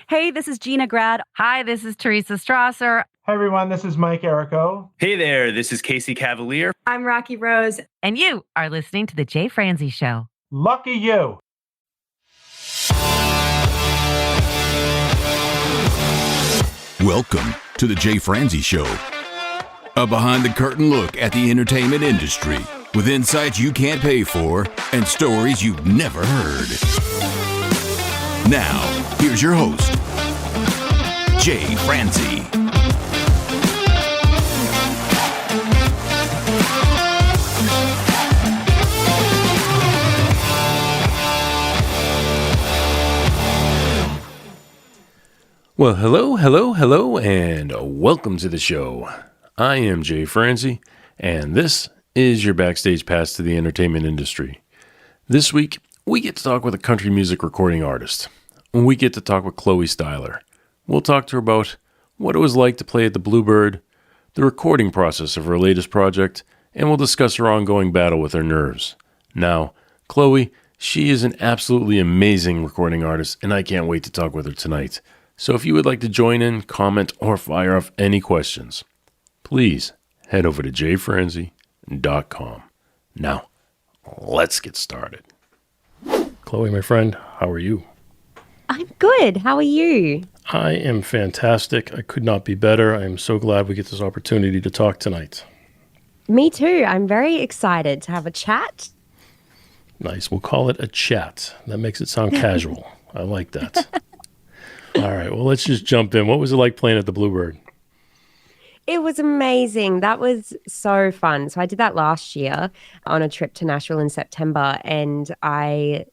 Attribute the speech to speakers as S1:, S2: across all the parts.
S1: Hey, this is Gina Grad.
S2: Hi, this is Teresa Strasser.
S3: Hi, everyone. This is Mike Errico.
S4: Hey there, this is Casey Cavalier.
S5: I'm Rocky Rose.
S2: And you are listening to The Jay Franzi Show.
S3: Lucky you.
S6: Welcome to The Jay Franzi Show, a behind-the-curtain look at the entertainment industry with insights you can't pay for and stories you've never heard. Now, here's your host, Jay Franzi.
S7: Well, hello, and welcome to the show. I am Jay Franzi, and this is your backstage pass to the entertainment industry. This week, we get to talk with a country music recording artist. We get to talk with Chloe Styler. We'll talk to her about what it was like to play at the Bluebird, the recording process of her latest project, and we'll discuss her ongoing battle with her nerves. Now, Chloe, she is an absolutely amazing recording artist, and I can't wait to talk with her tonight. So if you would like to join in, comment, or fire off any questions, please head over to jfranzi.com. Now, let's get started. Chloe, my friend, how are you?
S5: I'm good. How are you?
S7: I am fantastic. I could not be better. I am so glad we get this opportunity to talk tonight.
S5: Me too. I'm very excited to have a chat.
S7: Nice. We'll call it a chat. That makes it sound casual. I like that. All right. Well, let's just jump in. What was it like playing at the Bluebird?
S5: It was amazing. That was so fun. So I did that last year on a trip to Nashville in September, and I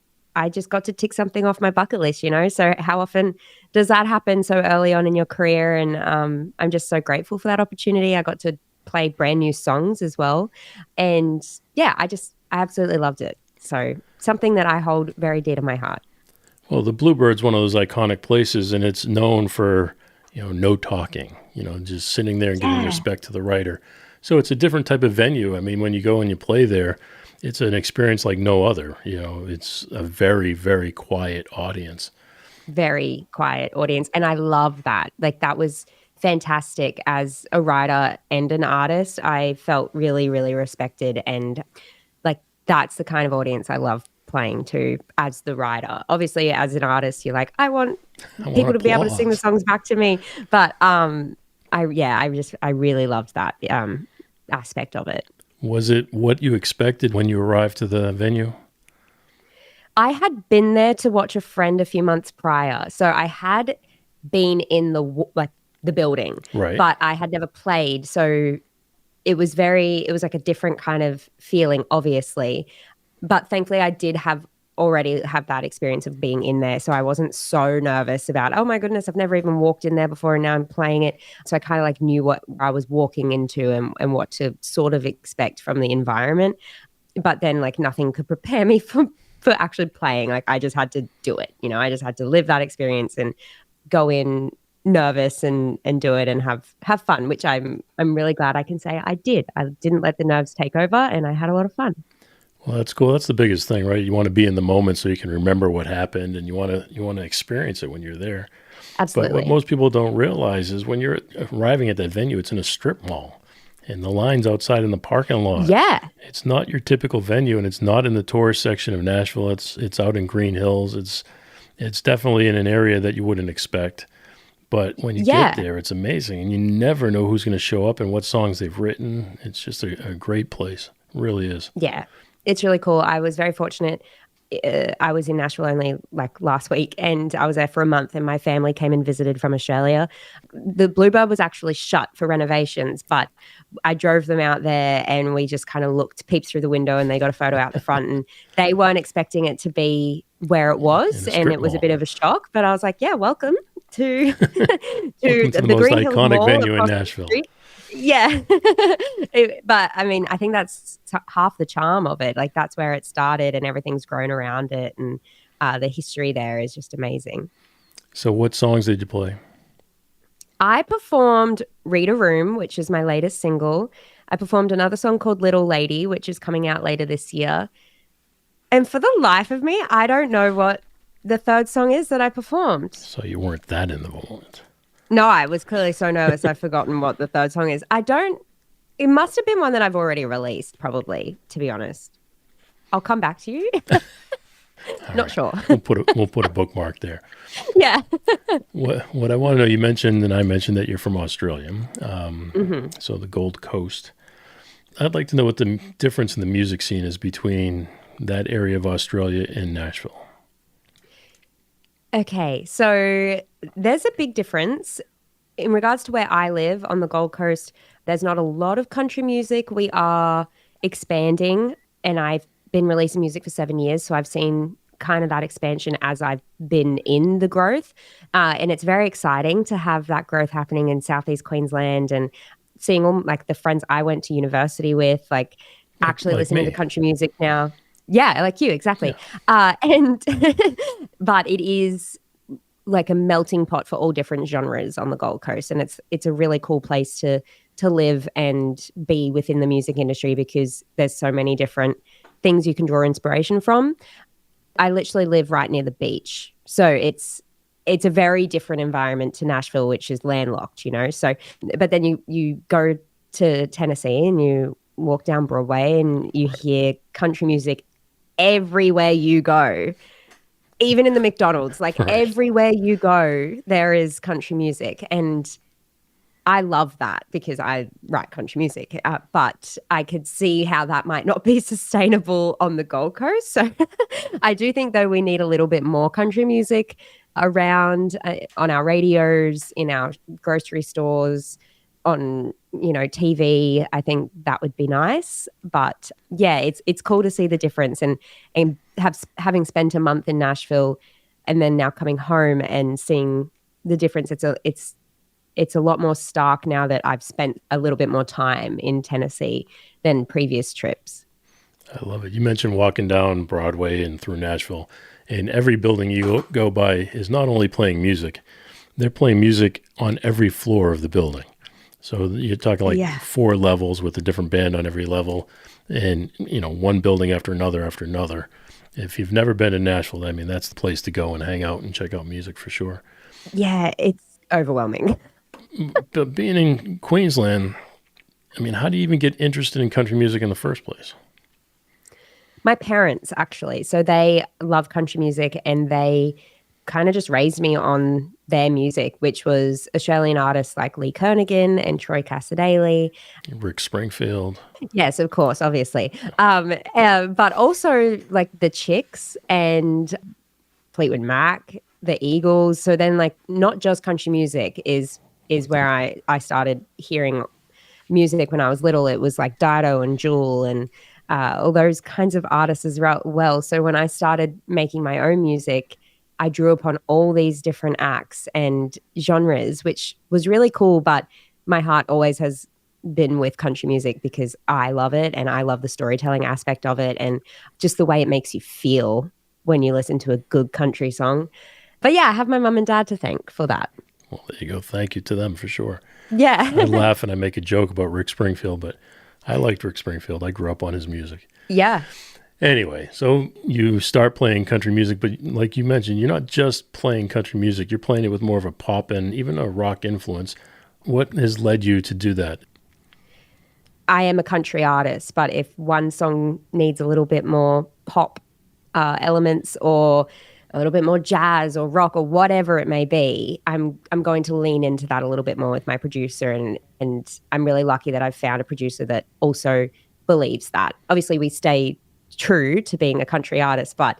S5: just got to tick something off my bucket list, you know? So how often does that happen so early on in your career? And I'm just so grateful for that opportunity. I got to play brand new songs as well. And yeah, I absolutely loved it. So something that I hold very dear to my heart.
S7: Well, the Bluebird's one of those iconic places, and it's known for, no talking, just sitting there and giving respect to the writer. So it's a different type of venue. I mean, when you go and you play there, it's an experience like no other. It's a very, very quiet audience.
S5: Very quiet audience. And I love that. Like, that was fantastic. As a writer and an artist, I felt really, really respected. And like, that's the kind of audience I love playing to as the writer. Obviously, as an artist, you're like, I want people to be able to sing the songs back to me. But I really loved that aspect of it.
S7: Was it what you expected when you arrived to the venue?
S5: I had been there to watch a friend a few months prior. So I had been in the building,
S7: right,
S5: but I had never played. So it was like a different kind of feeling, obviously. But thankfully, I did already have that experience of being in there. So I wasn't so nervous about, oh my goodness, I've never even walked in there before and now I'm playing it. So I kind of knew what I was walking into and what to sort of expect from the environment. But then nothing could prepare me for actually playing. I just had to do it. I just had to live that experience and go in nervous and do it and have fun, which I'm really glad I can say I did. I didn't let the nerves take over and I had a lot of fun.
S7: Well, that's cool. That's the biggest thing, right? You want to be in the moment so you can remember what happened, and you want to experience it when you're there.
S5: Absolutely.
S7: But what most people don't realize is when you're arriving at that venue, it's in a strip mall, and the line's outside in the parking lot.
S5: Yeah.
S7: It's not your typical venue, and it's not in the tourist section of Nashville. It's out in Green Hills. It's definitely in an area that you wouldn't expect. But when you get there, it's amazing, and you never know who's going to show up and what songs they've written. It's just a great place. It really is.
S5: Yeah. It's really cool. I was very fortunate. I was in Nashville only last week, and I was there for a month, and my family came and visited from Australia. The Bluebird was actually shut for renovations, but I drove them out there and we just kind of peeped through the window, and they got a photo out the front, and they weren't expecting it to be where it was, and it was a bit of a shock, but I was like, yeah, welcome to
S7: the most
S5: Green Hills
S7: iconic
S5: Mall
S7: venue in Nashville.
S5: Yeah. But I mean, I think that's half the charm of it. That's where it started and everything's grown around it. And the history there is just amazing.
S7: So what songs did you play?
S5: I performed Read a Room, which is my latest single. I performed another song called Little Lady, which is coming out later this year. And for the life of me, I don't know what the third song is that I performed.
S7: So you weren't that in the moment.
S5: No, I was clearly so nervous I've forgotten what the third song is. It must have been one that I've already released, probably, to be honest. I'll come back to you. Not sure.
S7: We'll put a bookmark there.
S5: Yeah.
S7: What I want to know, you mentioned, and I mentioned that you're from Australia, so the Gold Coast. I'd like to know what the difference in the music scene is between that area of Australia and Nashville.
S5: Okay, so there's a big difference. In regards to where I live on the Gold Coast, there's not a lot of country music. We are expanding, and I've been releasing music for 7 years, so I've seen kind of that expansion as I've been in the growth. And it's very exciting to have that growth happening in Southeast Queensland and seeing all like the friends I went to university with, like actually
S7: like
S5: listening
S7: me.
S5: to country music now. Yeah, like you, exactly.
S7: Yeah.
S5: But it is like a melting pot for all different genres on the Gold Coast, and it's a really cool place to live and be within the music industry because there's so many different things you can draw inspiration from. I literally live right near the beach, so it's a very different environment to Nashville, which is landlocked, you know. So, but then you go to Tennessee and you walk down Broadway and you hear country music everywhere you go, even in the McDonald's, like
S7: Right.
S5: everywhere you go, there is country music. And I love that because I write country music, but I could see how that might not be sustainable on the Gold Coast. So I do think, though, we need a little bit more country music around on our radios, in our grocery stores, on, you know, TV. I think that would be nice. But yeah, it's cool to see the difference and having spent a month in Nashville and then now coming home and seeing the difference. It's a lot more stark now that I've spent a little bit more time in Tennessee than previous trips.
S7: I love it. You mentioned walking down Broadway and through Nashville, and every building you go by is not only playing music, they're playing music on every floor of the building. So you're talking like 4 levels with a different band on every level, and, you know, one building after another after another. If you've never been to Nashville, I mean, that's the place to go and hang out and check out music for sure.
S5: Yeah, it's overwhelming.
S7: But being in Queensland, I mean, how do you even get interested in country music in the first place?
S5: My parents, actually. So they love country music and they kind of just raised me on their music, which was Australian artists like Lee Kernaghan and Troy Cassar-Daley.
S7: Rick Springfield.
S5: Yes, of course, obviously. But also like the Chicks and Fleetwood Mac, the Eagles. So then like not just country music is where I started hearing music when I was little. It was like Dido and Jewel and all those kinds of artists as well. So when I started making my own music, I drew upon all these different acts and genres, which was really cool. But my heart always has been with country music because I love it and I love the storytelling aspect of it and just the way it makes you feel when you listen to a good country song. But yeah, I have my mum and dad to thank for that.
S7: Well, there you go. Thank you to them for sure.
S5: Yeah.
S7: I laugh and I make a joke about Rick Springfield, but I liked Rick Springfield. I grew up on his music.
S5: Yeah.
S7: Anyway, so you start playing country music, but like you mentioned, you're not just playing country music. You're playing it with more of a pop and even a rock influence. What has led you to do that?
S5: I am a country artist, but if one song needs a little bit more pop elements or a little bit more jazz or rock or whatever it may be, I'm going to lean into that a little bit more with my producer. And I'm really lucky that I've found a producer that also believes that. Obviously, we stay true to being a country artist, but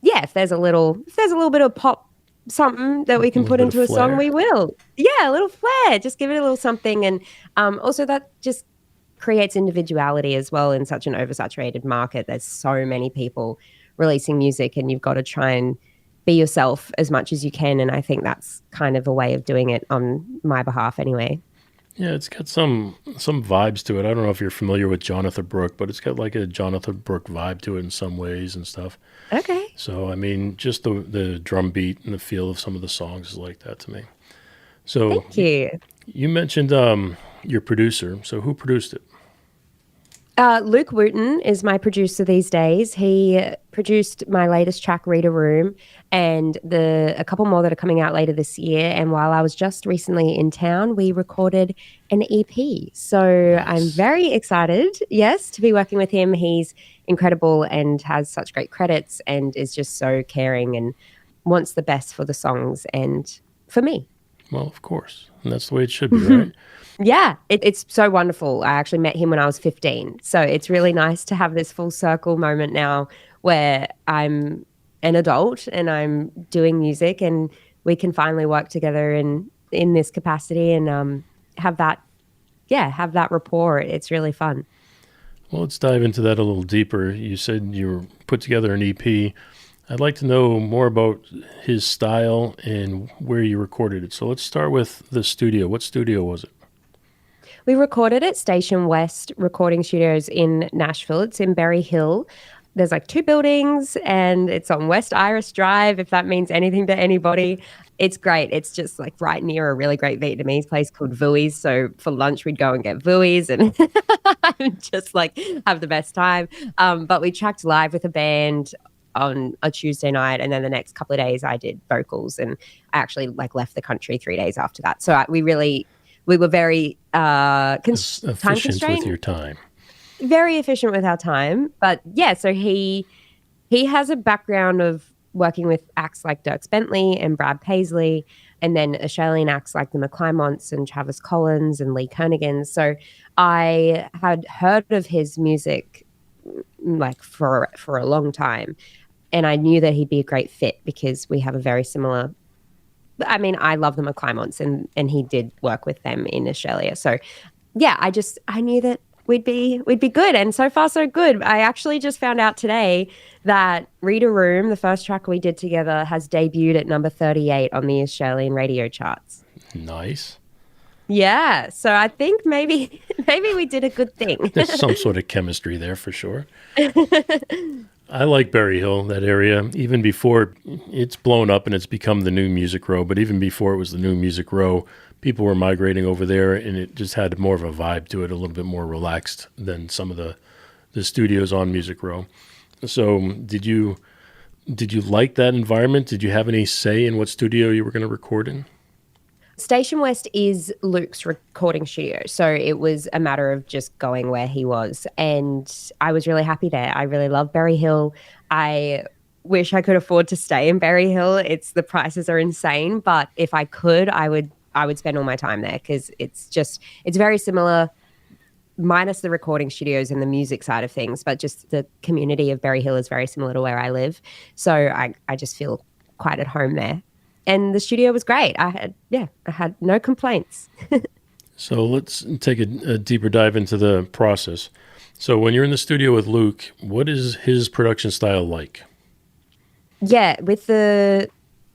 S5: yeah, if there's a little bit of pop something that we can put into a song, we will. Yeah, a little flair. Just give it a little something. And also that just creates individuality as well in such an oversaturated market. There's so many people releasing music and you've got to try and be yourself as much as you can. And I think that's kind of a way of doing it on my behalf anyway.
S7: Yeah, it's got some vibes to it. I don't know if you're familiar with Jonathan Brooke, but it's got like a Jonathan Brooke vibe to it in some ways and stuff.
S5: Okay.
S7: So, I mean, just the drum beat and the feel of some of the songs is like that to me. So
S5: Thank you.
S7: You mentioned your producer. So who produced it?
S5: Luke Wooten is my producer these days. He produced my latest track, Reader Room, and a couple more that are coming out later this year. And while I was just recently in town, we recorded an EP. So
S7: Nice.
S5: I'm very excited, yes, to be working with him. He's incredible and has such great credits and is just so caring and wants the best for the songs and for me.
S7: Well, of course. And that's the way it should be, right?
S5: Yeah, it's so wonderful. I actually met him when I was 15. So it's really nice to have this full circle moment now where I'm an adult and I'm doing music and we can finally work together in this capacity and have that rapport. It's really fun.
S7: Well, let's dive into that a little deeper. You said you put together an EP. I'd like to know more about his style and where you recorded it. So let's start with the studio. What studio was it?
S5: We recorded at Station West Recording Studios in Nashville. It's in Berry Hill. There's like 2 buildings and it's on West Iris Drive, if that means anything to anybody. It's great. It's just like right near a really great Vietnamese place called Vui's. So for lunch, we'd go and get Vui's and just like have the best time. But we tracked live with a band on a Tuesday night, and then the next couple of days I did vocals, and I actually like left the country 3 days after that. So we were very time
S7: Efficient
S5: constrained,
S7: with your time.
S5: very efficient with our time. But yeah, so he has a background of working with acts like Dierks Bentley and Brad Paisley, and then Australian acts like the McClymonts and Travis Collins and Lee Kernaghan. So I had heard of his music like for a long time, and I knew that he'd be a great fit because we have a very similar. I mean, I love the McClymonts, and he did work with them in Australia. So yeah, I knew that we'd be good, and so far so good. I actually just found out today that Reader Room, the first track we did together, has debuted at number 38 on the Australian radio charts.
S7: Nice.
S5: Yeah, so I think maybe we did a good thing.
S7: There's some sort of chemistry there for sure. I like Berry Hill, that area, even before it's blown up and it's become the new Music Row. But even before it was the new Music Row, people were migrating over there, and it just had more of a vibe to it, a little bit more relaxed than some of the studios on Music Row. So did you like that environment? Did you have any say in what studio you were going to record in?
S5: Station West is Luke's recording studio, so it was a matter of just going where he was, and I was really happy there. I really love Berry Hill. I wish I could afford to stay in Berry Hill. The prices are insane, but if I could, I would spend all my time there because it's very similar, minus the recording studios and the music side of things, but just the community of Berry Hill is very similar to where I live. So I just feel quite at home there. And the studio was great. I had no complaints.
S7: So let's take a deeper dive into the process. So when you're in the studio with Luke, what is his production style like?
S5: Yeah, with the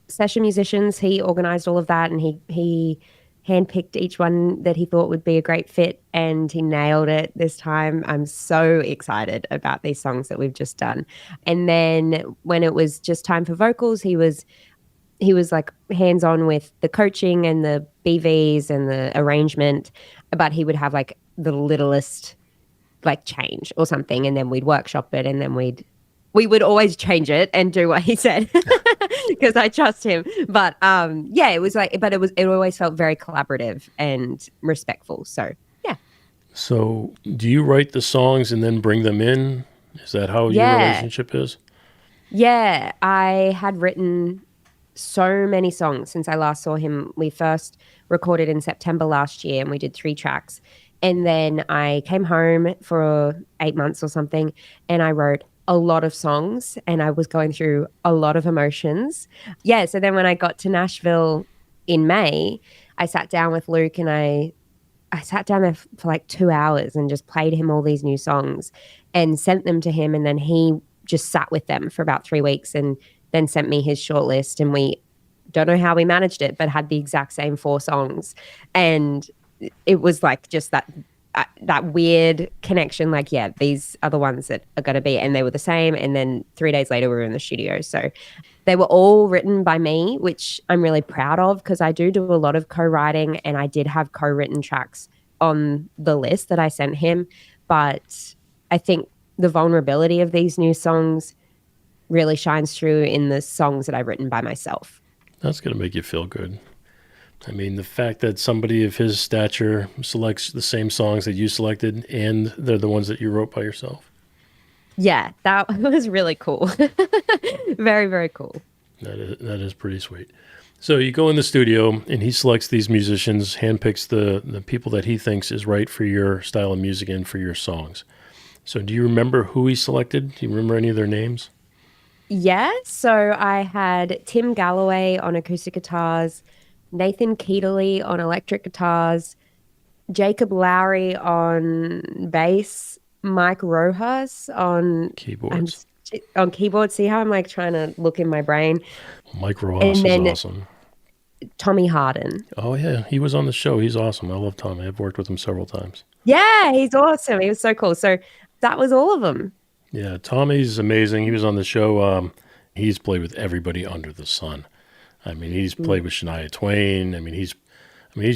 S5: session musicians, he organized all of that, and he handpicked each one that he thought would be a great fit, and he nailed it this time. I'm so excited about these songs that we've just done. And then when it was just time for vocals, he was like hands-on with the coaching and the BVs and the arrangement, but he would have like the littlest like change or something, and then we'd workshop it, and then we would always change it and do what he said because I trust him. But yeah, it was like, but it always felt very collaborative and respectful. So yeah.
S7: So do you write the songs and then bring them in? Is that how your relationship is?
S5: Yeah, I had written so many songs since I last saw him. We first recorded in September last year, and we did 3 tracks. And then I came home for 8 months or something, and I wrote a lot of songs, and I was going through a lot of emotions. Yeah, so then when I got to Nashville in May, I sat down with Luke, and I sat down there for like 2 hours and just played him all these new songs and sent them to him, and then he just sat with them for about 3 weeks and then sent me his shortlist, and we don't know how we managed it, but had the exact same 4 songs. And it was like just that weird connection, like, yeah, these are the ones that are going to be, and they were the same. And then 3 days later we were in the studio. So they were all written by me, which I'm really proud of because I do a lot of co-writing, and I did have co-written tracks on the list that I sent him. But I think the vulnerability of these new songs really shines through in the songs that I've written by myself.
S7: That's going to make you feel good. I mean, the fact that somebody of his stature selects the same songs that you selected and they're the ones that you wrote by yourself.
S5: Yeah, that was really cool. Very, very cool.
S7: That is pretty sweet. So you go in the studio and he selects these musicians, handpicks the people that he thinks is right for your style of music and for your songs. So do you remember who he selected? Do you remember any of their names?
S5: Yeah, so I had Tim Galloway on acoustic guitars, Nathan Keatley on electric guitars, Jacob Lowry on bass, Mike Rojas on
S7: Keyboards.
S5: on keyboard. See how I'm like trying to look in my brain?
S7: Mike Rojas is awesome.
S5: Tommy Harden.
S7: Oh, yeah. He was on the show. He's awesome. I love Tommy. I've worked with him several times.
S5: Yeah, he's awesome. He was so cool. So that was all of them.
S7: Yeah, Tommy's amazing. He was on the show. He's played with everybody under the sun. I mean, he's played with Shania Twain. I mean, he's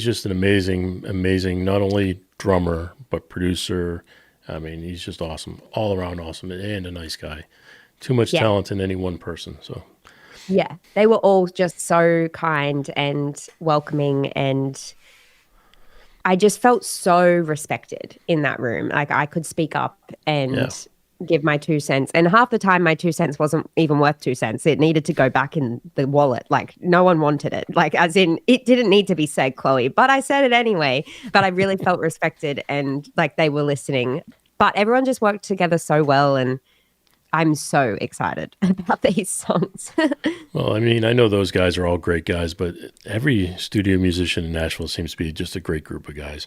S7: just an amazing, not only drummer, but producer. I mean, he's just awesome, all around awesome, and a nice guy. Too much talent in any one person. So,
S5: yeah, they were all just so kind and welcoming, and I just felt so respected in that room. Like I could speak up and give my 2 cents. And half the time my 2 cents wasn't even worth 2 cents. It needed to go back in the wallet. Like no one wanted it. Like as in it didn't need to be said, Chloe, but I said it anyway. But I really felt respected and like they were listening. But everyone just worked together so well, and I'm so excited about these songs.
S7: Well, I mean, I know those guys are all great guys, but every studio musician in Nashville seems to be just a great group of guys.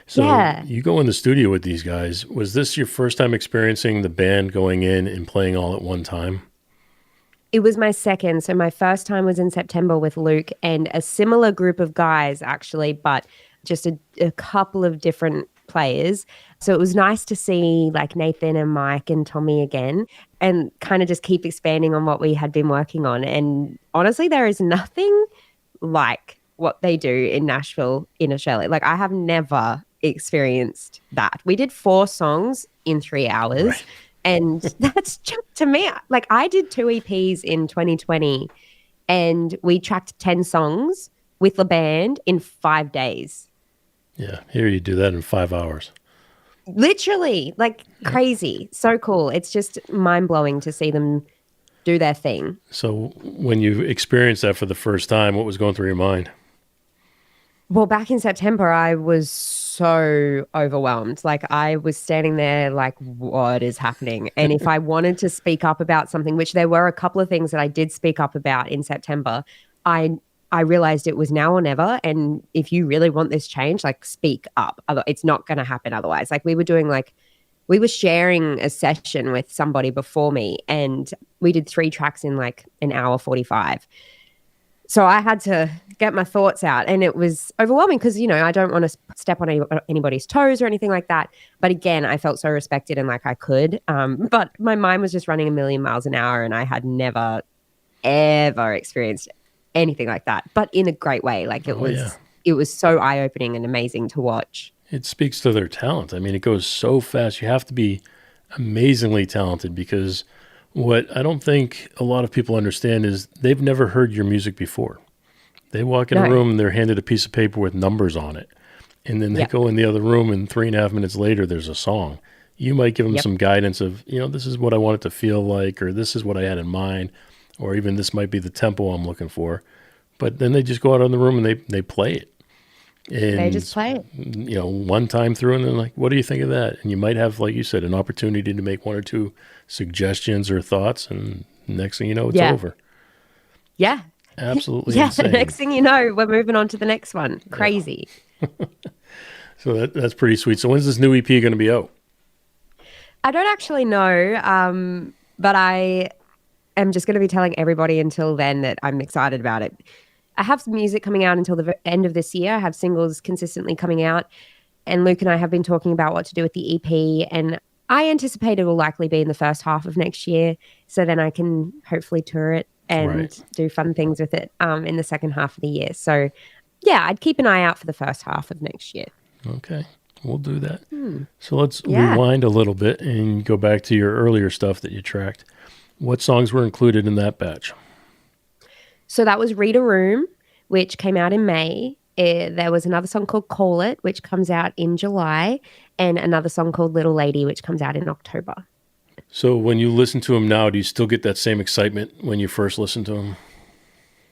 S7: So you go in the studio with these guys. Was this your first time experiencing the band going in and playing all at one time?
S5: It was my second. So my first time was in September with Luke and a similar group of guys, actually, but just a couple of different players. So it was nice to see like Nathan and Mike and Tommy again and kind of just keep expanding on what we had been working on. And honestly, there is nothing like what they do in Nashville in Australia. Like I have never experienced that. We did 4 songs in 3 hours. Right. And that's just, to me, like I did 2 EPs in 2020 and we tracked 10 songs with the band in 5 days.
S7: Yeah, here you do that in 5 hours.
S5: Literally, like crazy. So cool. It's just mind-blowing to see them do their thing.
S7: So when you experienced that for the first time, what was going through your mind?
S5: Well, back in September, I was so overwhelmed. Like I was standing there like, what is happening? And if I wanted to speak up about something, which there were a couple of things that I did speak up about in September, I realized it was now or never. And if you really want this change, like speak up. It's not going to happen otherwise. Like we were sharing a session with somebody before me and we did 3 tracks in like an hour 45. So I had to get my thoughts out and it was overwhelming because, you know, I don't want to step on anybody's toes or anything like that. But again, I felt so respected and like I could. But my mind was just running a million miles an hour and I had never, ever experienced anything like that, but in a great way. Like it was so eye-opening and amazing to watch.
S7: It speaks to their talent. I mean, it goes so fast. You have to be amazingly talented because what I don't think a lot of people understand is they've never heard your music before. They walk in a room and they're handed a piece of paper with numbers on it. And then they go in the other room and 3.5 minutes later, there's a song. You might give them some guidance of, you know, this is what I want it to feel like, or this is what I had in mind, or even this might be the tempo I'm looking for. But then they just go out in the room and they play it. And,
S5: they just play it.
S7: You know, one time through and they're like, what do you think of that? And you might have, like you said, an opportunity to make 1 or 2 suggestions or thoughts. And next thing you know, it's over.
S5: Yeah.
S7: Absolutely insane.
S5: Next thing you know, we're moving on to the next one. Crazy.
S7: So that's pretty sweet. So when's this new EP going to be out?
S5: I don't actually know, but I am just going to be telling everybody until then that I'm excited about it. I have some music coming out until the end of this year. I have singles consistently coming out. And Luke and I have been talking about what to do with the EP. And I anticipate it will likely be in the first half of next year. So then I can hopefully tour it and do fun things with it in the second half of the year. So, yeah, I'd keep an eye out for the first half of next year.
S7: Okay. We'll do that. So let's
S5: Yeah.
S7: rewind a little bit and go back to your earlier stuff that you tracked. What songs were included in that batch?
S5: So that was Read a Room, which came out in May. There was another song called Call It, which comes out in July, and another song called Little Lady, which comes out in October.
S7: So when you listen to them now, do you still get that same excitement when you first listened to them?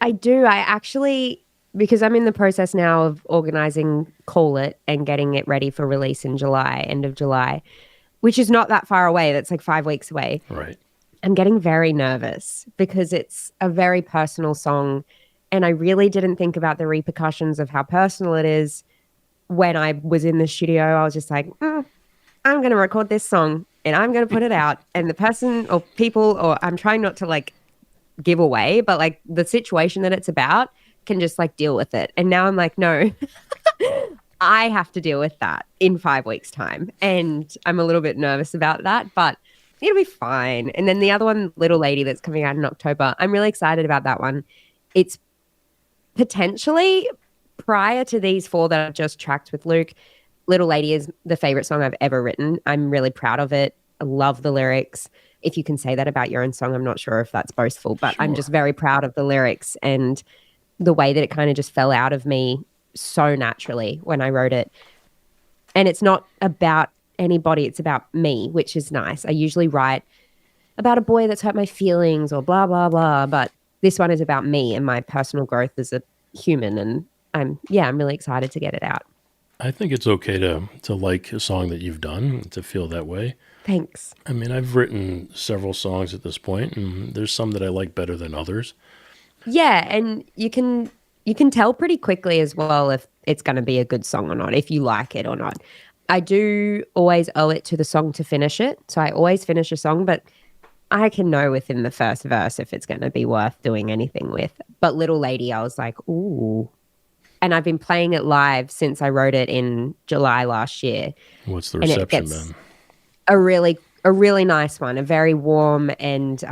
S5: I do. I actually, because I'm in the process now of organizing Call It and getting it ready for release in July, end of July, which is not that far away. That's like 5 weeks away.
S7: Right.
S5: I'm getting very nervous because it's a very personal song. And I really didn't think about the repercussions of how personal it is. When I was in the studio, I was just like, I'm going to record this song and I'm going to put it out. And the person or people, or I'm trying not to like give away, but like the situation that it's about can just like deal with it. And now I'm like, no, I have to deal with that in 5 weeks' time. And I'm a little bit nervous about that, but it'll be fine. And then the other one, Little Lady, that's coming out in October, I'm really excited about that one. It's potentially, prior to these 4 that I've just tracked with Luke, Little Lady is the favorite song I've ever written. I'm really proud of it. I love the lyrics. If you can say that about your own song, I'm not sure if that's boastful, but I'm just very proud of the lyrics and the way that it kind of just fell out of me so naturally when I wrote it. And it's not about anybody, it's about me, which is nice. I usually write about a boy that's hurt my feelings or blah, blah, blah. But this one is about me and my personal growth as a human. And I'm really excited to get it out.
S7: I think it's okay to like a song that you've done, to feel that way.
S5: Thanks.
S7: I mean, I've written several songs at this point, and there's some that I like better than others.
S5: Yeah, and you can tell pretty quickly as well if it's going to be a good song or not, if you like it or not. I do always owe it to the song to finish it. So I always finish a song, but I can know within the first verse if it's going to be worth doing anything with. But Little Lady, I was like, ooh. And I've been playing it live since I wrote it in July last year.
S7: What's the reception then?
S5: A really nice one, a very warm and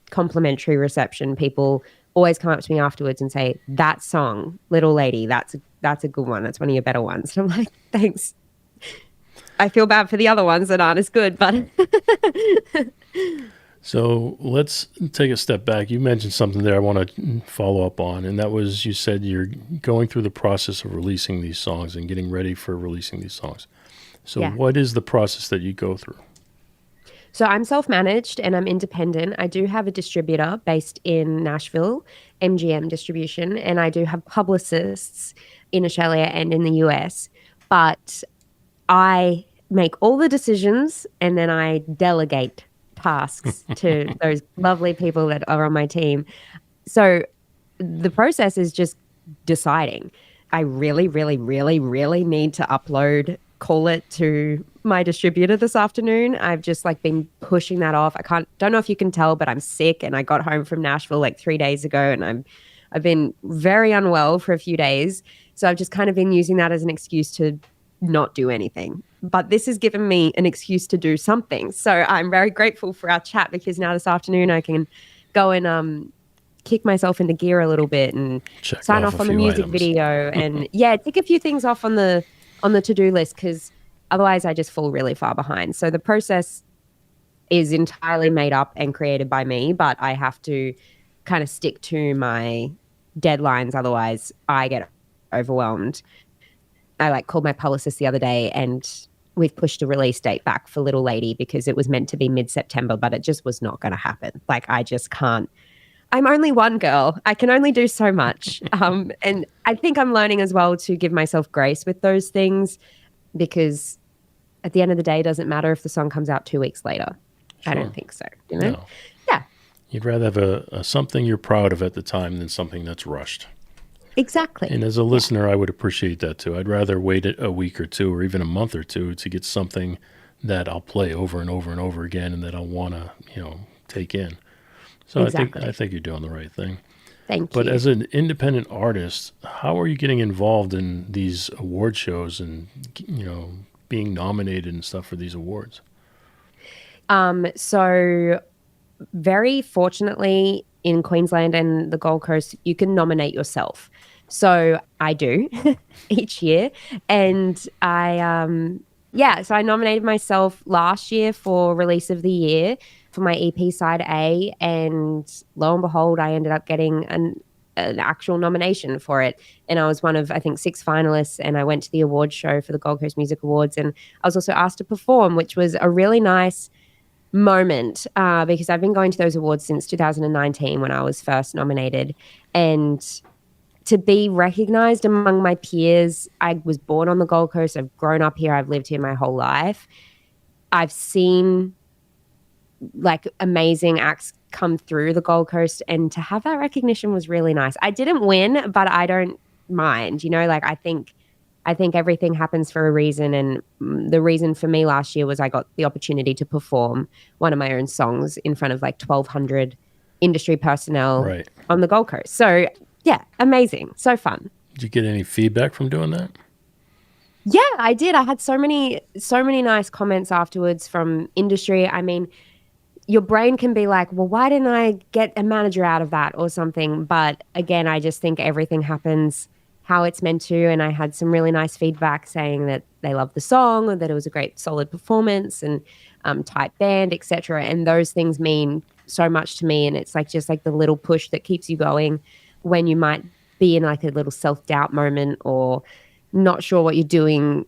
S5: complimentary reception. People always come up to me afterwards and say, that song, Little Lady, that's a good one. That's one of your better ones. And I'm like, thanks. I feel bad for the other ones that aren't as good, but
S7: So let's take a step back. You mentioned something there I want to follow up on, and that was, you said you're going through the process of releasing these songs and getting ready for releasing these songs. So What is the process that you go through?
S5: So I'm self-managed and I'm independent. I do have a distributor based in Nashville, MGM Distribution, and I do have publicists in Australia and in the US. But I make all the decisions and then I delegate tasks to those lovely people that are on my team. So the process is just deciding. I really, really, really, really need to upload Call It to my distributor this afternoon. I've just like been pushing that off. Don't know if you can tell, but I'm sick and I got home from Nashville like 3 days ago and I've been very unwell for a few days. So I've just kind of been using that as an excuse to not do anything. But this has given me an excuse to do something. So I'm very grateful for our chat because now this afternoon I can go and kick myself into gear a little bit and sign off on the music video and tick a few things off on the to-do list because otherwise I just fall really far behind. So the process is entirely made up and created by me, but I have to kind of stick to my deadlines. Otherwise I get overwhelmed. I called my publicist the other day and we've pushed a release date back for Little Lady because it was meant to be mid-September, but it just was not going to happen. I just can't. I'm only one girl. I can only do so much. And I think I'm learning as well to give myself grace with those things because at the end of the day, it doesn't matter if the song comes out 2 weeks later. Sure. I don't think so. You know?
S7: No.
S5: Yeah.
S7: You'd rather have a something you're proud of at the time than something that's rushed.
S5: Exactly.
S7: And as a listener, I would appreciate that too. I'd rather wait a week or two or even a month or two to get something that I'll play over and over and over again and that I'll want to, take in. So
S5: exactly.
S7: I think you're doing the right thing.
S5: Thank you.
S7: But as an independent artist, how are you getting involved in these award shows and, being nominated and stuff for these awards?
S5: So very fortunately in Queensland and the Gold Coast, you can nominate yourself. So I do each year. And so I nominated myself last year for Release of the Year for my EP Side A. And lo and behold, I ended up getting an actual nomination for it. And I was one of, I think, 6 finalists. And I went to the awards show for the Gold Coast Music Awards. And I was also asked to perform, which was a really nice moment because I've been going to those awards since 2019 when I was first nominated. And to be recognized among my peers, I was born on the Gold Coast. I've grown up here. I've lived here my whole life. I've seen like amazing acts come through the Gold Coast, and to have that recognition was really nice. I didn't win, but I don't mind, like I think everything happens for a reason. And the reason for me last year was I got the opportunity to perform one of my own songs in front of like 1,200 industry personnel on the Gold Coast. So yeah, amazing. So fun.
S7: Did you get any feedback from doing that?
S5: Yeah, I did. I had so many nice comments afterwards from industry. I mean, your brain can be like, well, why didn't I get a manager out of that or something? But again, I just think everything happens how it's meant to. And I had some really nice feedback saying that they loved the song, or that it was a great solid performance and tight band, etc. And those things mean so much to me. And it's like just like the little push that keeps you going when you might be in like a little self-doubt moment or not sure what you're doing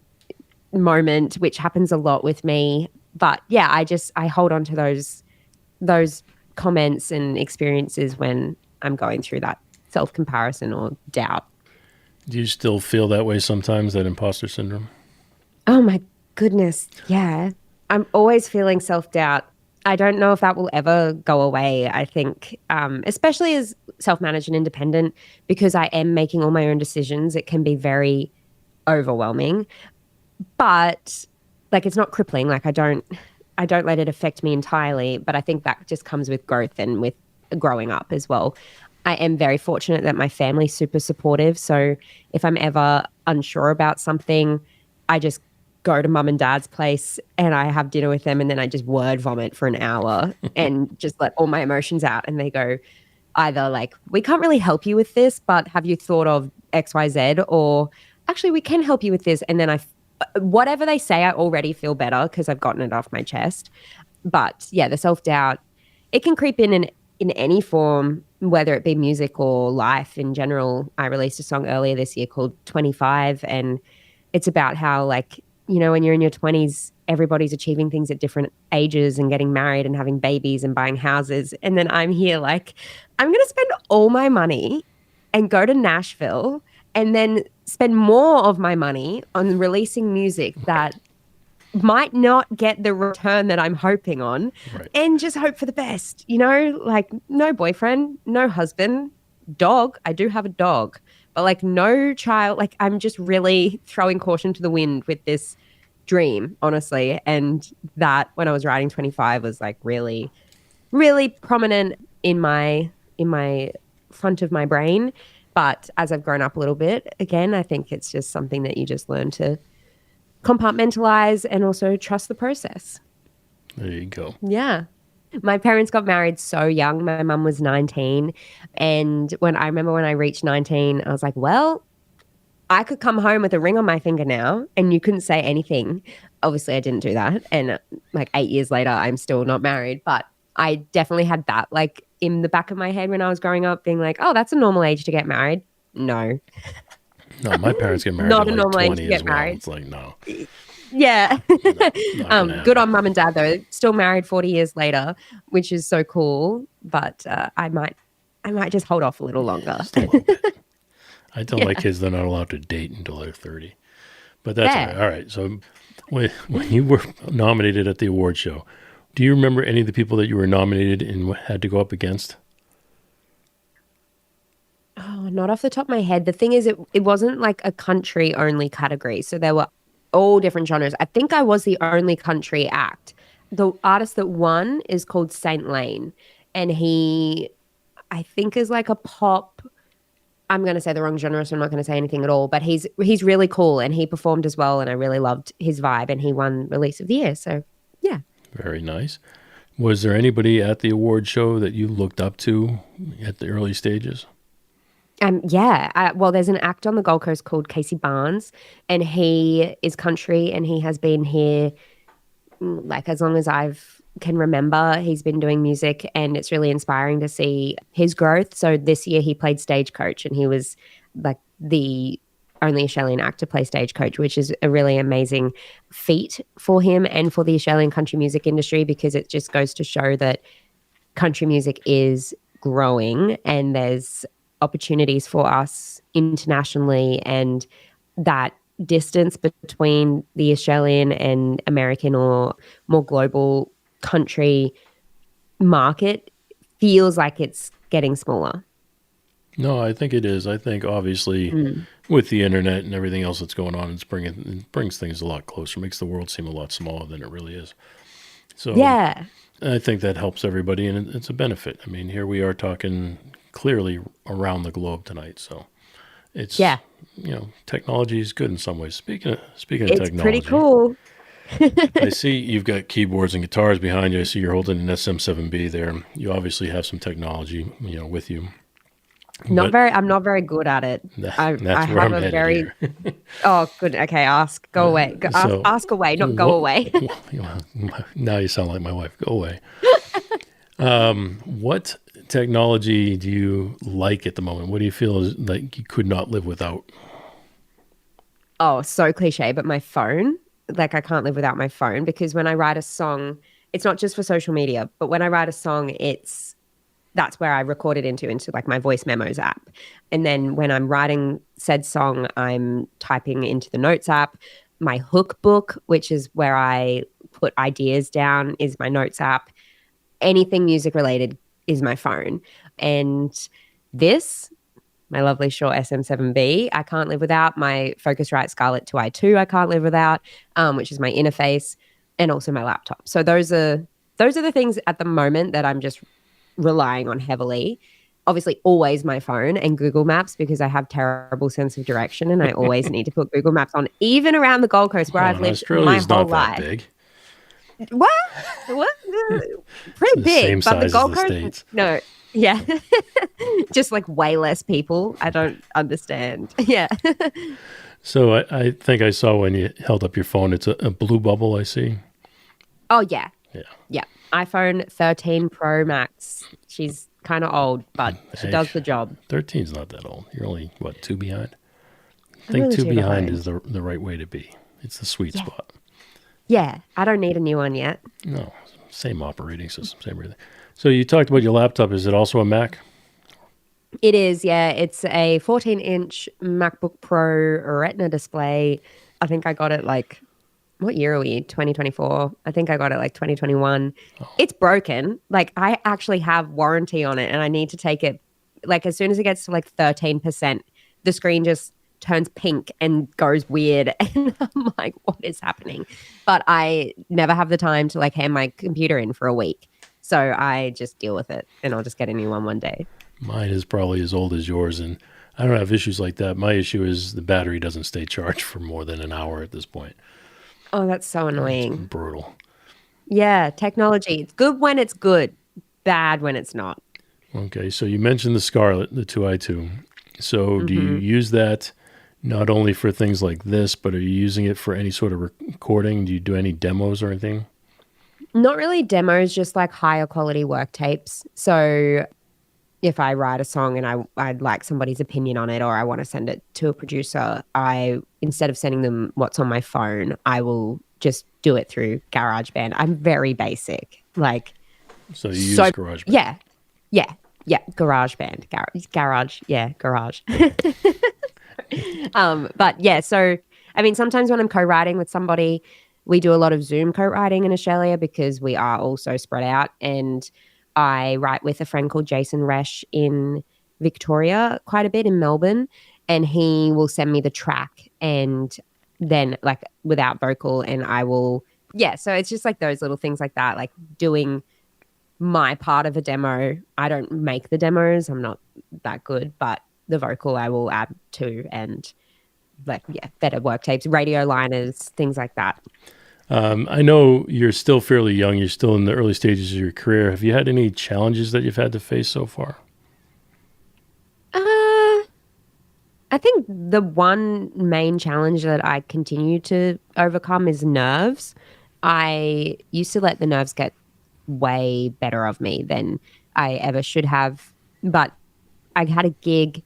S5: moment, which happens a lot with me. But yeah, I hold on to those comments and experiences when I'm going through that self-comparison or doubt.
S7: Do you still feel that way sometimes, that imposter syndrome?
S5: Oh my goodness, yeah. I'm always feeling self-doubt. I don't know if that will ever go away. I think, especially as self-managed and independent, because I am making all my own decisions, it can be very overwhelming. But like, it's not crippling. Like I don't let it affect me entirely. But I think that just comes with growth and with growing up as well. I am very fortunate that my family's super supportive. So if I'm ever unsure about something, I just go to mum and dad's place and I have dinner with them, and then I just word vomit for an hour and just let all my emotions out. And they go either like, we can't really help you with this, but have you thought of XYZ? Or actually, we can help you with this. And then whatever they say, I already feel better because I've gotten it off my chest. But yeah, the self-doubt, it can creep in any form, whether it be music or life in general. I released a song earlier this year called 25, and it's about how, like, when you're in your 20s, everybody's achieving things at different ages and getting married and having babies and buying houses. And then I'm here like, I'm going to spend all my money and go to Nashville and then spend more of my money on releasing music that might not get the return that I'm hoping on, and just hope for the best, like no boyfriend, no husband, dog. I do have a dog, but like no child. Like I'm just really throwing caution to the wind with this dream, honestly. And that when I was writing 25 was like really, really prominent in my front of my brain. But as I've grown up a little bit, again, I think it's just something that you just learn to compartmentalize and also trust the process.
S7: There you go.
S5: Yeah. My parents got married so young. My mum was 19. And when I reached 19, I was like, well, I could come home with a ring on my finger now and you couldn't say anything. Obviously, I didn't do that. And like 8 years later, I'm still not married. But I definitely had that like in the back of my head when I was growing up, being like, oh, that's a normal age to get married. No.
S7: No, my parents get married
S5: Not
S7: at
S5: a
S7: like
S5: normal age
S7: 20
S5: to get
S7: as well.
S5: married.
S7: It's like, no.
S5: Yeah.
S7: Not
S5: Good on mum and dad, though. Still married 40 years later, which is so cool. But I might just hold off a little longer.
S7: Just a little bit. I tell my kids they're not allowed to date until they're 30. But that's all right. All right. So when you were nominated at the award show, do you remember any of the people that you were nominated and had to go up against?
S5: Oh, not off the top of my head. The thing is, it wasn't like a country only category. So there were all different genres. I think I was the only country act. The artist that won is called Saint Lane. And he, I think, is like a pop. I'm going to say the wrong genre, so I'm not going to say anything at all. But he's really cool, and he performed as well. And I really loved his vibe, and he won Release of the Year. So yeah.
S7: Very nice. Was there anybody at the award show that you looked up to at the early stages?
S5: Well, there's an act on the Gold Coast called Casey Barnes, and he is country, and he has been here like as long as I've can remember. He's been doing music, and it's really inspiring to see his growth. So this year he played Stagecoach, and he was like the only Australian act to play Stagecoach, which is a really amazing feat for him and for the Australian country music industry, because it just goes to show that country music is growing and there's opportunities for us internationally, and that distance between the Australian and American or more global country market feels like it's getting smaller.
S7: No, I think it is. I think obviously with the internet and everything else that's going on, it brings things a lot closer, makes the world seem a lot smaller than it really is. So
S5: Yeah.
S7: I think that helps everybody, and it's a benefit. I mean, here we are talking clearly around the globe tonight, so it's technology is good in some ways. Speaking of technology,
S5: It's pretty cool.
S7: I see you've got keyboards and guitars behind you. I see you're holding an SM7B there. You obviously have some technology, with you.
S5: I'm not very good at it. I
S7: where
S5: have
S7: I'm
S5: a
S7: headed
S5: very
S7: here.
S5: Oh, good. Okay, go away. Ask away, not go away.
S7: Now you sound like my wife. Go away. What technology do you like at the moment? What do you feel is like you could not live without?
S5: Oh, so cliche, but my phone. Like, I can't live without my phone, because when I write a song, it's not just for social media, but when I write a song, that's where I record it into like my voice memos app. And then when I'm writing said song, I'm typing into the notes app. My hook book, which is where I put ideas down, is my notes app. Anything music related is my phone. And this, my lovely Shure SM7B, I can't live without. My Focusrite Scarlett 2i2, I can't live without, which is my interface, and also my laptop. So those are the things at the moment that I'm just relying on heavily. Obviously, always my phone and Google Maps, because I have terrible sense of direction, and I always need to put Google Maps on, even around the Gold Coast where I've lived
S7: Australia's
S5: my whole
S7: not
S5: life.
S7: that big.
S5: What? Pretty
S7: The
S5: big,
S7: same
S5: but the
S7: size as
S5: Gold
S7: the
S5: Coast.
S7: States.
S5: No, yeah, just like way less people. I don't understand. Yeah.
S7: So I think I saw when you held up your phone, it's a blue bubble, I see.
S5: Oh yeah.
S7: Yeah.
S5: Yeah. iPhone 13 Pro Max. She's kind of old, but she does the job.
S7: 13's not that old. You're only, what, 2 behind? I
S5: I'm
S7: think
S5: really
S7: 2
S5: 2
S7: behind
S5: behind.
S7: is the right way to be. It's the sweet spot.
S5: Yeah. I don't need a new one yet.
S7: No, same operating system, same everything. So you talked about your laptop. Is it also a Mac?
S5: It is, yeah. It's a 14-inch MacBook Pro Retina display. I think I got it like, what year are we? 2024. I think I got it like 2021. Oh. It's broken. Like, I actually have warranty on it, and I need to take it. Like, as soon as it gets to like 13%, the screen just turns pink and goes weird. And I'm like, what is happening? But I never have the time to like hand my computer in for a week. So I just deal with it, and I'll just get a new one day.
S7: Mine is probably as old as yours, and I don't have issues like that. My issue is the battery doesn't stay charged for more than an hour at this point.
S5: Oh, that's so annoying.
S7: It's brutal.
S5: Yeah, technology. It's good when it's good, bad when it's not.
S7: Okay, so you mentioned the Scarlett, the 2i2. So do you use that not only for things like this, but are you using it for any sort of recording? Do you do any demos or anything?
S5: Not really demos, just like higher quality work tapes. So if I write a song and I'd like somebody's opinion on it, or I want to send it to a producer, instead of sending them what's on my phone, I will just do it through GarageBand. I'm very basic. Like,
S7: so you use GarageBand?
S5: Yeah. GarageBand. Garage. Yeah, garage. But yeah, so I mean, sometimes when I'm co-writing with somebody, we do a lot of Zoom co-writing in Australia because we are all so spread out. And I write with a friend called Jason Resch in Victoria quite a bit, in Melbourne, and he will send me the track and then like without vocal, and I will, so it's just like those little things like that, like doing my part of a demo. I don't make the demos. I'm not that good, but the vocal I will add to, and like, better work tapes, radio liners, things like that.
S7: I know you're still fairly young. You're still in the early stages of your career. Have you had any challenges that you've had to face so far?
S5: I think the one main challenge that I continue to overcome is nerves. I used to let the nerves get way better of me than I ever should have. But I had a gig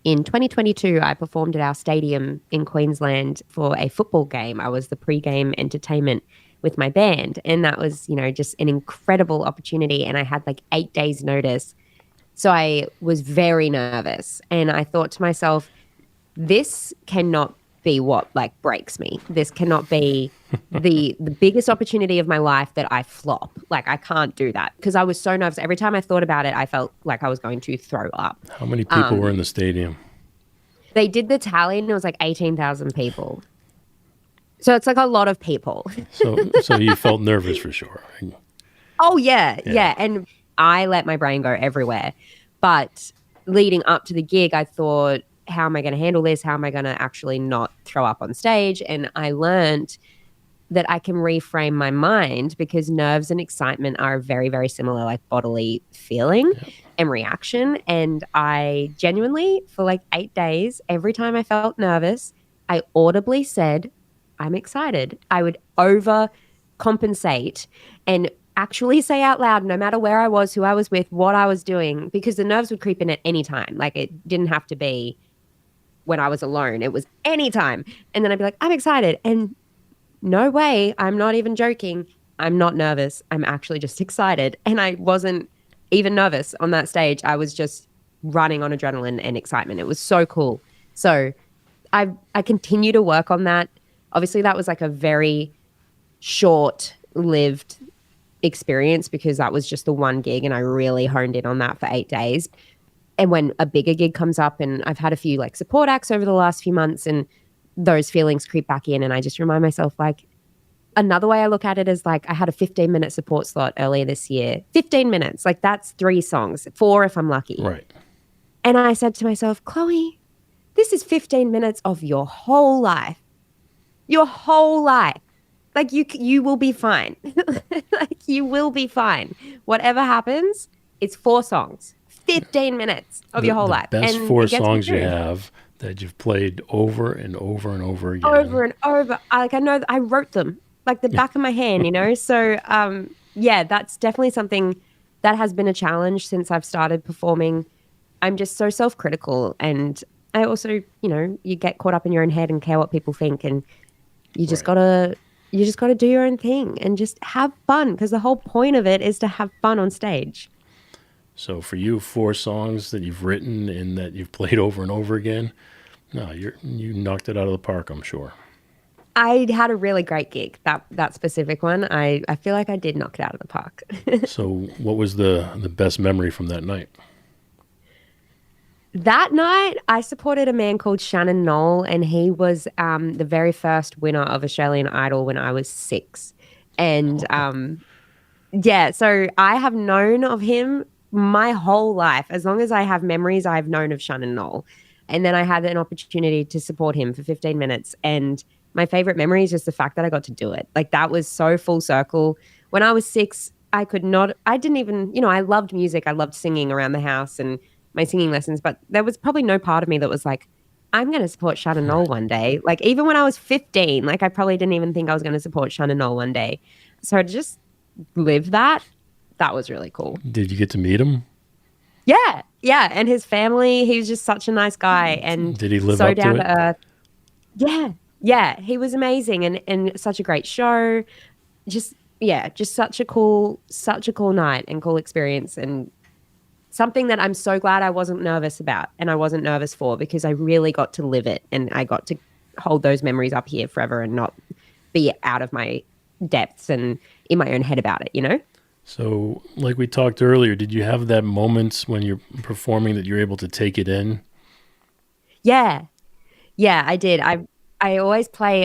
S5: in 2022. I performed at our stadium in Queensland for a football game. I was the pre-game entertainment with my band. And that was, just an incredible opportunity. And I had like 8 days notice. So I was very nervous. And I thought to myself, this cannot be what like breaks me. This cannot be the biggest opportunity of my life that I flop. Like I can't do that because I was so nervous. Every time I thought about it, I felt like I was going to throw up.
S7: How many people were in the stadium?
S5: They did the tally and it was like 18,000 people. So it's like a lot of people.
S7: So you felt nervous for sure.
S5: Oh yeah. And I let my brain go everywhere. But leading up to the gig, I thought, how am I going to handle this? How am I going to actually not throw up on stage? And I learned that I can reframe my mind because nerves and excitement are very, very similar, like bodily feeling and reaction. And I genuinely, for like 8 days, every time I felt nervous, I audibly said, I'm excited. I would overcompensate and actually say out loud, no matter where I was, who I was with, what I was doing, because the nerves would creep in at any time. Like it didn't have to be when I was alone. It was any time. And then I'd be like, I'm excited. And no way, I'm not even joking. I'm not nervous. I'm actually just excited. And I wasn't even nervous on that stage. I was just running on adrenaline and excitement. It was so cool. So I continue to work on that. Obviously, that was like a very short-lived experience because that was just the one gig and I really honed in on that for 8 days. And when a bigger gig comes up, and I've had a few like support acts over the last few months, and those feelings creep back in, and I just remind myself, like, another way I look at it is like I had a 15-minute support slot earlier this year. 15 minutes, like that's 3 songs, 4 if I'm lucky.
S7: Right.
S5: And I said to myself, Chloe, this is 15 minutes of your whole life. Your whole life. Like you will be fine. Like you will be fine. Whatever happens, it's 4 songs. 15 minutes of your whole life.
S7: The best
S5: and
S7: 4 songs you have that you've played over and over and over again.
S5: Over and over. I know I wrote them like the back of my hand, So, that's definitely something that has been a challenge since I've started performing. I'm just so self-critical. And I also, you get caught up in your own head and care what people think. And you just gotta do your own thing and just have fun because the whole point of it is to have fun on stage.
S7: So for you, 4 songs that you've written and that you've played over and over again, no, you knocked it out of the park, I'm sure.
S5: I had a really great gig, that specific one. I feel like I did knock it out of the park.
S7: So what was the best memory from that night?
S5: That night, I supported a man called Shannon Knoll, and he was the very first winner of Australian Idol when I was 6. And so I have known of him my whole life. As long as I have memories, I've known of Shannon Knoll. And then I had an opportunity to support him for 15 minutes. And my favorite memory is just the fact that I got to do it. Like that was so full circle. When I was 6, I didn't even, I loved music. I loved singing around the house and my singing lessons, but there was probably no part of me that was like, I'm going to support Shannon Knoll one day. Like even when I was 15, like I probably didn't even think I was going to support Shannon Knoll one day. So to just live that was really cool.
S7: Did you get to meet him?
S5: Yeah. And his family, he was just such a nice guy. And
S7: did he live
S5: so
S7: up
S5: down
S7: to
S5: to earth. Yeah. He was amazing and such a great show. Just such a cool night and cool experience, and something that I'm so glad I wasn't nervous about and I wasn't nervous for, because I really got to live it and I got to hold those memories up here forever and not be out of my depths and in my own head about it,
S7: So like we talked earlier, did you have that moments when you're performing that you're able to take it in?
S5: Yeah, I did. I always play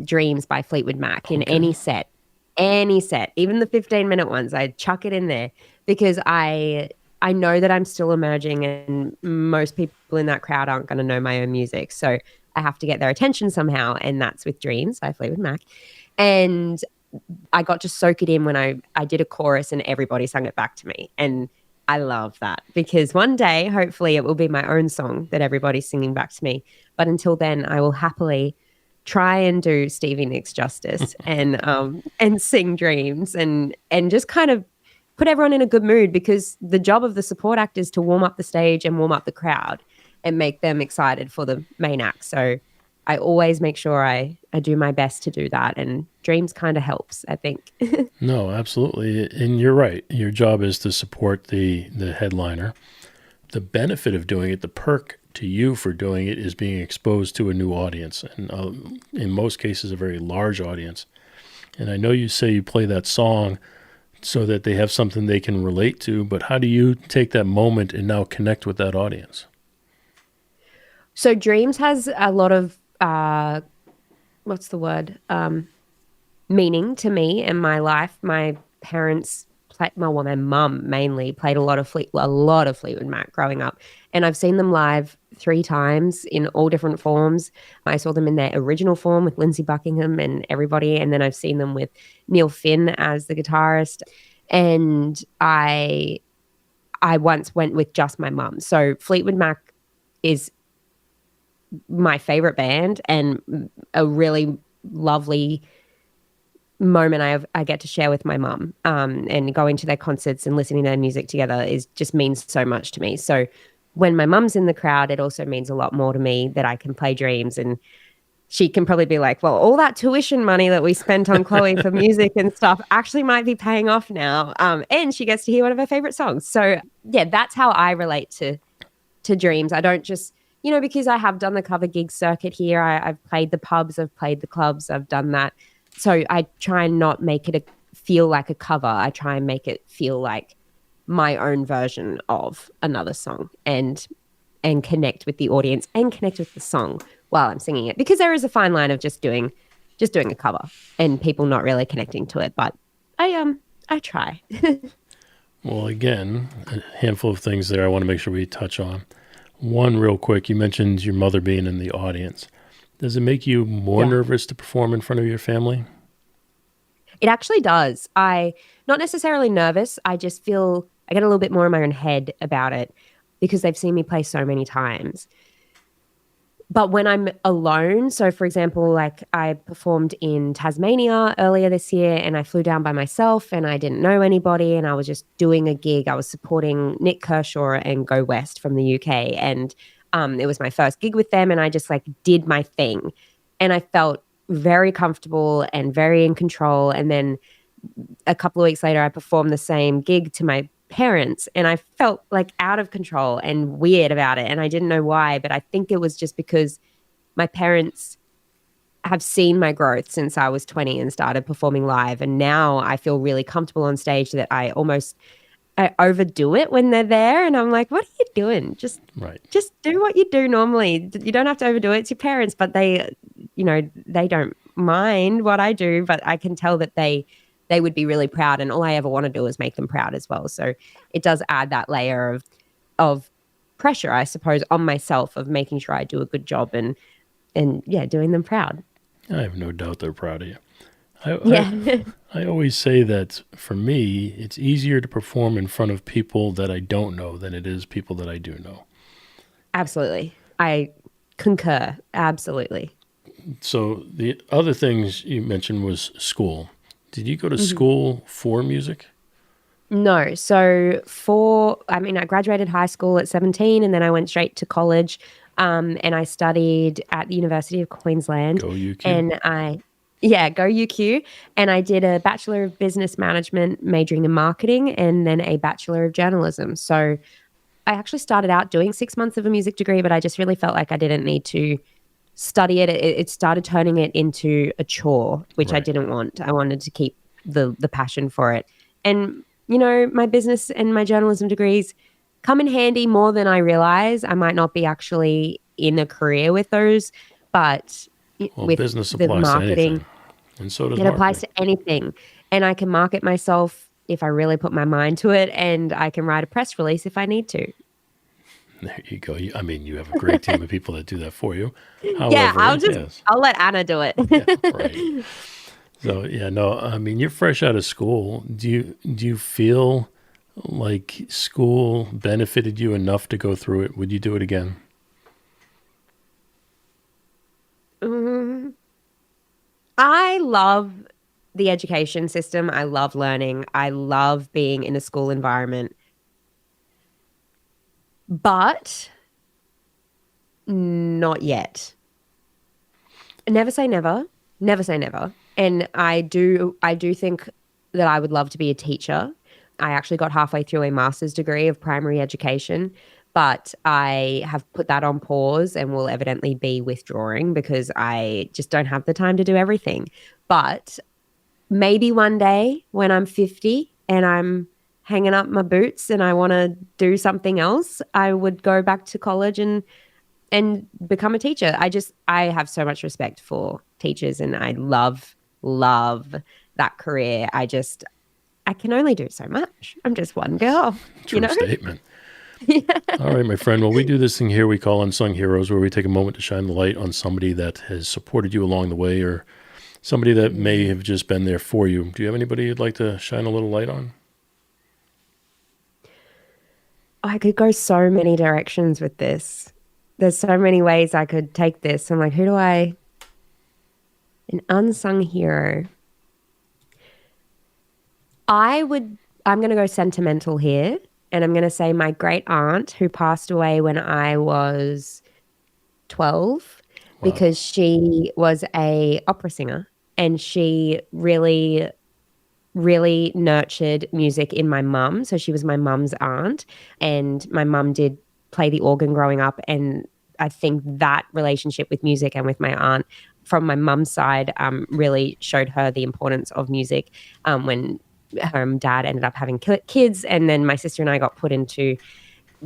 S5: Dreams by Fleetwood Mac in any set, even the 15-minute ones. I chuck it in there because I know that I'm still emerging and most people in that crowd aren't going to know my own music. So I have to get their attention somehow. And that's with Dreams by Fleetwood Mac. And I got to soak it in when I did a chorus and everybody sang it back to me. And I love that because one day, hopefully, it will be my own song that everybody's singing back to me. But until then, I will happily try and do Stevie Nicks justice and sing Dreams and just kind of put everyone in a good mood because the job of the support act is to warm up the stage and warm up the crowd and make them excited for the main act. So I always make sure I do my best to do that, and Dreams kind of helps, I think.
S7: No, absolutely. And you're right. Your job is to support the headliner. The benefit of doing it, the perk to you for doing it is being exposed to a new audience, and in most cases, a very large audience. And I know you say you play that song so that they have something they can relate to, but how do you take that moment and now connect with that audience?
S5: So Dreams has a lot of, what's the word? Meaning to me and my life. My parents my mum mainly played a lot of Fleetwood Mac growing up, and I've seen them live 3 times in all different forms. I saw them in their original form with Lindsey Buckingham and everybody, and then I've seen them with Neil Finn as the guitarist, and I once went with just my mum. So Fleetwood Mac is my favorite band and a really lovely moment I get to share with my mum, and going to their concerts and listening to their music together just means so much to me. So when my mum's in the crowd, it also means a lot more to me that I can play Dreams, and she can probably be like, well, all that tuition money that we spent on Chloe for music and stuff actually might be paying off now. And she gets to hear one of her favorite songs. So yeah, that's how I relate to Dreams. I don't just, because I have done the cover gig circuit here. I've played the pubs, I've played the clubs, I've done that. So I try and not make it feel like a cover. I try and make it feel like my own version of another song and connect with the audience and connect with the song while I'm singing it. Because there is a fine line of just doing a cover and people not really connecting to it. But I try.
S7: Well, again, a handful of things there I want to make sure we touch on. One, real quick, you mentioned your mother being in the audience. Does it make you more nervous to perform in front of your family?
S5: It actually does. Not necessarily nervous. I just feel I get a little bit more in my own head about it because they've seen me play so many times. But when I'm alone, so for example, like I performed in Tasmania earlier this year and I flew down by myself and I didn't know anybody and I was just doing a gig. I was supporting Nick Kershaw and Go West from the UK, and it was my first gig with them, and I just did my thing, and I felt very comfortable and very in control. And then a couple of weeks later, I performed the same gig to my parents, and I felt out of control and weird about it, and I didn't know why, but I think it was just because my parents have seen my growth since I was 20 and started performing live, and now I feel really comfortable on stage that I overdo it when they're there, and I'm like, what are you doing? Just do what you do normally. You don't have to overdo it. It's your parents, but they don't mind what I do, but I can tell that they would be really proud, and all I ever want to do is make them proud as well. So it does add that layer of pressure, I suppose, on myself of making sure I do a good job and doing them proud.
S7: I have no doubt they're proud of you. I always say that for me, it's easier to perform in front of people that I don't know than it is people that I do know.
S5: Absolutely. I concur. Absolutely.
S7: So the other things you mentioned was school. Did you go to school for music?
S5: No. So I graduated high school at 17 and then I went straight to college, and I studied at the University of Queensland.
S7: Go UQ.
S5: And go UQ. And I did a Bachelor of Business Management majoring in marketing and then a Bachelor of Journalism. So I actually started out doing 6 months of a music degree, but I just really felt like I didn't need to study it. It started turning it into a chore, which I didn't want. I wanted to keep the passion for it. And, my business and my journalism degrees come in handy more than I realize. I might not be actually in a career with those, but with
S7: business
S5: the
S7: applies
S5: marketing,
S7: to anything. And so does
S5: it
S7: marketing.
S5: applies to anything. And I can market myself if I really put my mind to it, and I can write a press release if I need to.
S7: There you go. You have a great team of people that do that for you. However,
S5: I'll let Anna do it.
S7: Yeah, right. So you're fresh out of school. Do you feel like school benefited you enough to go through it, would you do it again?
S5: I love the education system. I love learning. I love being in a school environment. But not yet. Never say never. Never say never. And I do think that I would love to be a teacher. I actually got halfway through a master's degree of primary education, but I have put that on pause and will evidently be withdrawing because I just don't have the time to do everything. But maybe one day when I'm 50 and I'm hanging up my boots and I want to do something else, I would go back to college and become a teacher. I have so much respect for teachers and I love that career. I can only do so much. I'm just one girl.
S7: True statement. Yeah. All right, my friend. Well, we do this thing here we call Unsung Heroes, where we take a moment to shine the light on somebody that has supported you along the way or somebody that may have just been there for you. Do you have anybody you'd like to shine a little light on?
S5: I could go so many directions with this. There's so many ways I could take this. I'm like, an unsung hero. I'm going to go sentimental here. And I'm going to say my great aunt who passed away when I was 12 because she was a opera singer and she really, really nurtured music in my mum. So she was my mum's aunt and my mum did play the organ growing up. And I think that relationship with music and with my aunt from my mum's side really showed her the importance of music when her dad ended up having kids, and then my sister and I got put into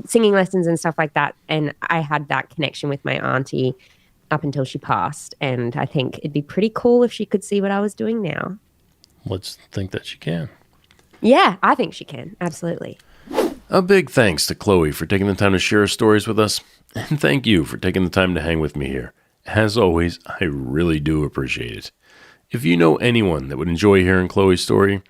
S5: singing lessons and stuff like that, and I had that connection with my auntie up until she passed, and I think it'd be pretty cool if she could see what I was doing now.
S7: Let's think that she can.
S5: Yeah, I think she can. Absolutely.
S7: A big thanks to Chloe for taking the time to share her stories with us, and thank you for taking the time to hang with me here. As always, I really do appreciate it. If you know anyone that would enjoy hearing Chloe's story,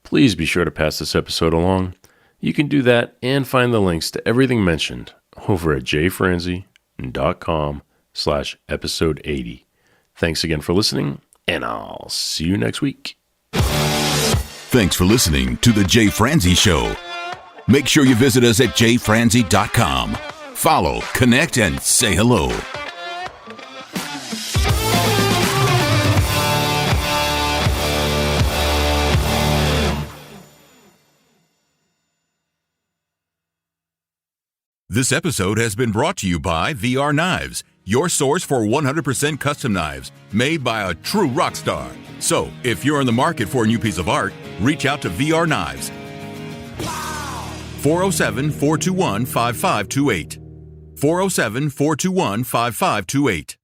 S7: please be sure to pass this episode along. You can do that and find the links to everything mentioned over at jfranzi.com/episode 80. Thanks again for listening, and I'll see you next week.
S6: Thanks for listening to The Jay Franzi Show. Make sure you visit us at jfranzi.com. Follow, connect, and say hello. This episode has been brought to you by VR Knives, your source for 100% custom knives made by a true rock star. So, if you're in the market for a new piece of art, reach out to VR Knives. 407-421-5528. 407-421-5528.